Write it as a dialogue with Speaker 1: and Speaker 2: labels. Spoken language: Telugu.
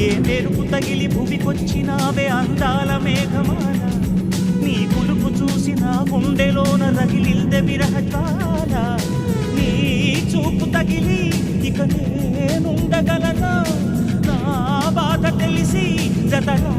Speaker 1: ఏ మెరుపు తగిలి భువికొచ్చినావే అందాల మేఘమాల నీ కులుపు చూసిన గుండెలోన రగిలిల్దె విరహతాల నీ చూపు తగిలి ఇక నేనుండగలనా నా బాధ తెలిసి జతరా